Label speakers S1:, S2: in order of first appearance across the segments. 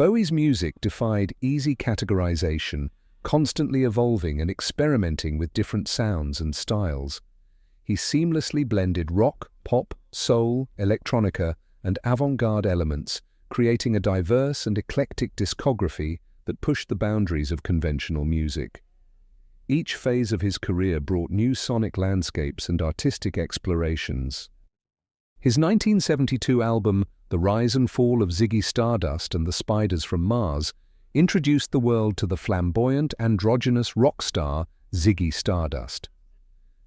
S1: Bowie's music defied easy categorization, constantly evolving and experimenting with different sounds and styles. He seamlessly blended rock, pop, soul, electronica, and avant-garde elements, creating a diverse and eclectic discography that pushed the boundaries of conventional music. Each phase of his career brought new sonic landscapes and artistic explorations. His 1972 album, The Rise and Fall of Ziggy Stardust and the Spiders from Mars, introduced the world to the flamboyant, androgynous rock star Ziggy Stardust.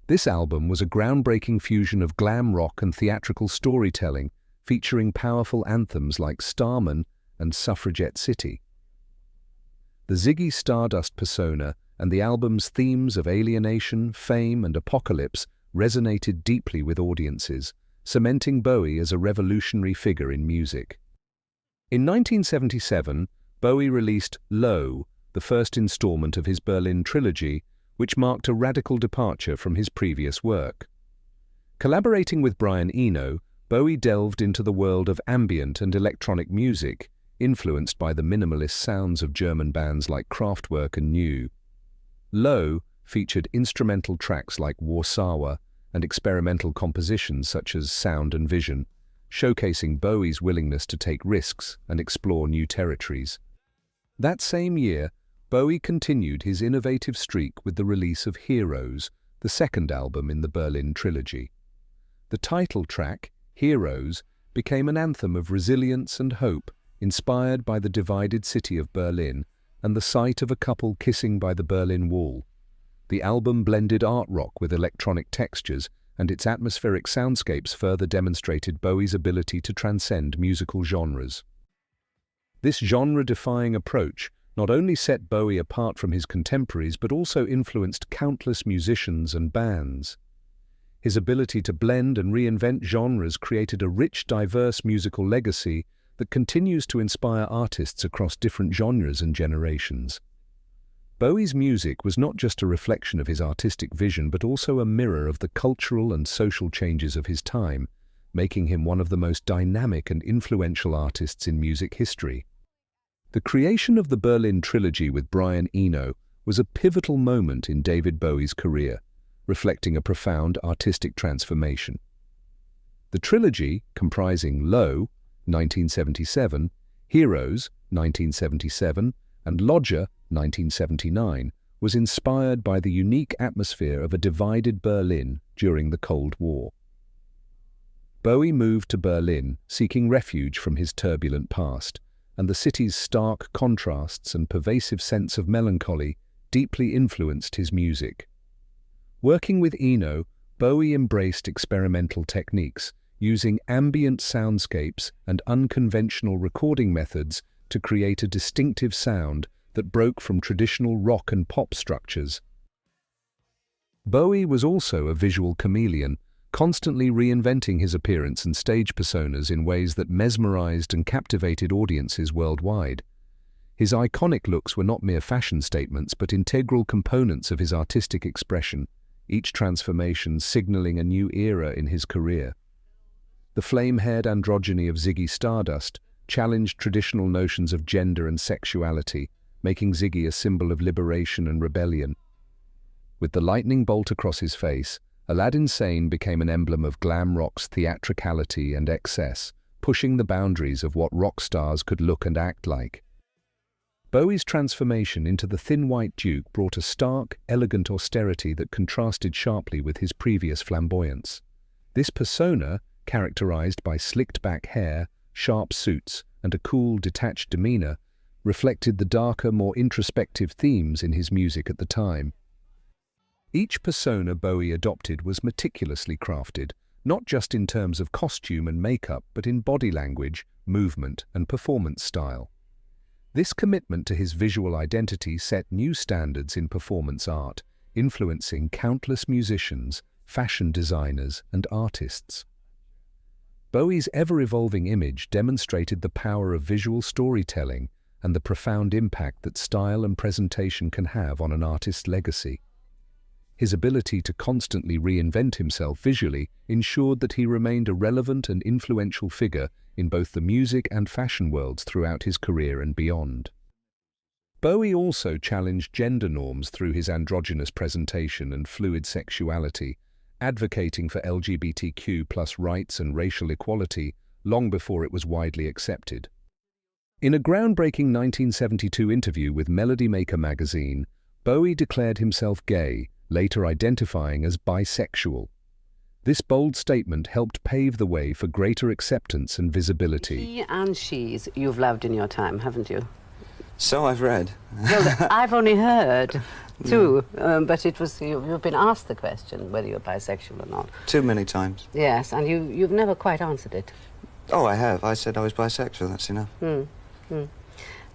S1: This album was a groundbreaking fusion of glam rock and theatrical storytelling, featuring powerful anthems like Starman and Suffragette City. The Ziggy Stardust persona and the album's themes of alienation, fame, and apocalypse resonated deeply with audiences, cementing Bowie as a revolutionary figure in music. In 1977, Bowie released Low, the first installment of his Berlin trilogy, which marked a radical departure from his previous work. Collaborating with Brian Eno, Bowie delved into the world of ambient and electronic music, influenced by the minimalist sounds of German bands like Kraftwerk and New. Low featured instrumental tracks like Warsawa and experimental compositions such as Sound and Vision, showcasing Bowie's willingness to take risks and explore new territories. That same year, Bowie continued his innovative streak with the release of Heroes, the second album in the Berlin trilogy. The title track, Heroes, became an anthem of resilience and hope, inspired by the divided city of Berlin and the sight of a couple kissing by the Berlin Wall. The album blended art rock with electronic textures, and its atmospheric soundscapes further demonstrated Bowie's ability to transcend musical genres. This genre-defying approach not only set Bowie apart from his contemporaries but also influenced countless musicians and bands. His ability to blend and reinvent genres created a rich, diverse musical legacy that continues to inspire artists across different genres and generations. Bowie's music was not just a reflection of his artistic vision but also a mirror of the cultural and social changes of his time, making him one of the most dynamic and influential artists in music history. The creation of the Berlin trilogy with Brian Eno was a pivotal moment in David Bowie's career, reflecting a profound artistic transformation. The trilogy, comprising Low, 1977, Heroes, 1977, and Lodger, 1979, was inspired by the unique atmosphere of a divided Berlin during the Cold War. Bowie moved to Berlin, seeking refuge from his turbulent past, and the city's stark contrasts and pervasive sense of melancholy deeply influenced his music. Working with Eno, Bowie embraced experimental techniques, using ambient soundscapes and unconventional recording methods to create a distinctive sound that broke from traditional rock and pop structures. Bowie was also a visual chameleon, constantly reinventing his appearance and stage personas in ways that mesmerized and captivated audiences worldwide. His iconic looks were not mere fashion statements but integral components of his artistic expression, each transformation signaling a new era in his career. The flame-haired androgyny of Ziggy Stardust challenged traditional notions of gender and sexuality, making Ziggy a symbol of liberation and rebellion. With the lightning bolt across his face, Aladdin Sane became an emblem of glam rock's theatricality and excess, pushing the boundaries of what rock stars could look and act like. Bowie's transformation into the thin white duke brought a stark, elegant austerity that contrasted sharply with his previous flamboyance. This persona, characterized by slicked-back hair, sharp suits, and a cool, detached demeanor, reflected the darker, more introspective themes in his music at the time. Each persona Bowie adopted was meticulously crafted, not just in terms of costume and makeup, but in body language, movement, and performance style. This commitment to his visual identity set new standards in performance art, influencing countless musicians, fashion designers, and artists. Bowie's ever-evolving image demonstrated the power of visual storytelling and the profound impact that style and presentation can have on an artist's legacy. His ability to constantly reinvent himself visually ensured that he remained a relevant and influential figure in both the music and fashion worlds throughout his career and beyond. Bowie also challenged gender norms through his androgynous presentation and fluid sexuality, advocating for LGBTQ+ rights and racial equality long before it was widely accepted. In a groundbreaking 1972 interview with Melody Maker magazine, Bowie declared himself gay, later identifying as bisexual. This bold statement helped pave the way for greater acceptance and visibility.
S2: He and she's you've loved in your time, haven't you?
S3: So I've read.
S2: Well, I've only heard too, but it was you've been asked the question whether you're bisexual or not.
S3: Too many times.
S2: Yes, and you've never quite answered it.
S3: Oh, I have. I said I was bisexual, that's enough.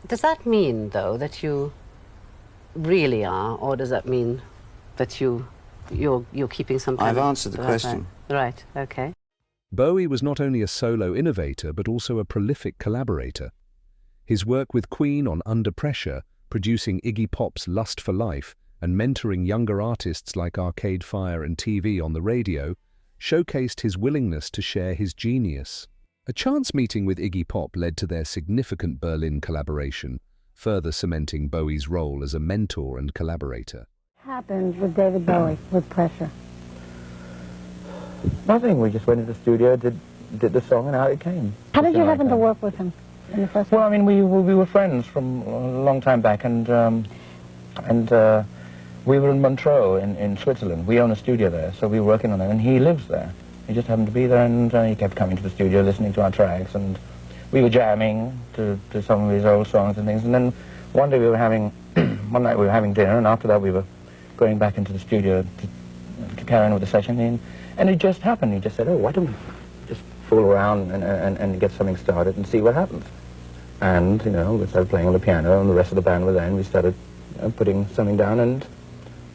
S2: Does that mean, though, that you really are, or does that mean that you're keeping some kind
S3: I've
S2: of...
S3: answered the question.
S2: Right, okay.
S1: Bowie was not only a solo innovator but also a prolific collaborator. His work with Queen on Under Pressure, producing Iggy Pop's Lust for Life, and mentoring younger artists like Arcade Fire and TV on the radio, showcased his willingness to share his genius. A chance meeting with Iggy Pop led to their significant Berlin collaboration, further cementing Bowie's role as a mentor and collaborator.
S4: Happened with David Bowie, with Pressure?
S5: Nothing. We just went into the studio, did the song, and out it came.
S4: How did you happen to work with him in the first
S5: Well, I mean, we were friends from a long time back, and we were in Montreux in Switzerland. We own a studio there, so we were working on it, and he lives there. He just happened to be there, and he kept coming to the studio, listening to our tracks, and we were jamming to some of his old songs and things. And then one day we were having, one night we were having dinner, and after that we were going back into the studio to carry on with the session. And it just happened. He just said, "Oh, why don't we just fool around and get something started and see what happens?" And, you know, we started playing on the piano, and the rest of the band were there, and we started putting something down, and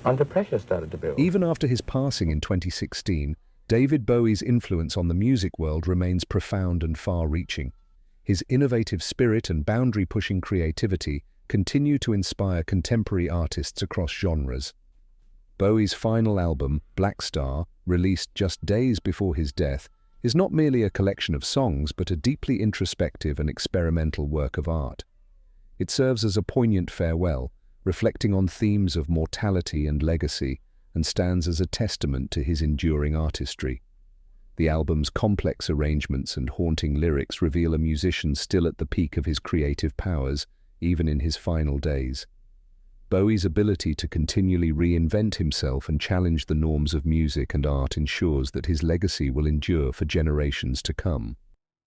S5: Under Pressure started to build.
S1: Even after his passing in 2016, David Bowie's influence on the music world remains profound and far-reaching. His innovative spirit and boundary-pushing creativity continue to inspire contemporary artists across genres. Bowie's final album, Black Star, released just days before his death, is not merely a collection of songs but a deeply introspective and experimental work of art. It serves as a poignant farewell, reflecting on themes of mortality and legacy, and stands as a testament to his enduring artistry. The album's complex arrangements and haunting lyrics reveal a musician still at the peak of his creative powers, even in his final days. Bowie's ability to continually reinvent himself and challenge the norms of music and art ensures that his legacy will endure for generations to come.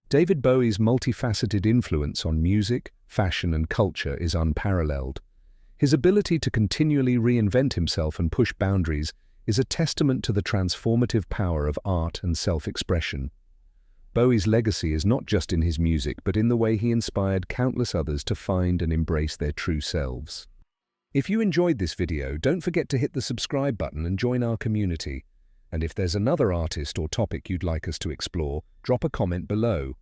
S1: David Bowie's multifaceted influence on music, fashion, and culture is unparalleled. His ability to continually reinvent himself and push boundaries is a testament to the transformative power of art and self-expression. Bowie's legacy is not just in his music, but in the way he inspired countless others to find and embrace their true selves. If you enjoyed this video, don't forget to hit the subscribe button and join our community. And if there's another artist or topic you'd like us to explore, drop a comment below.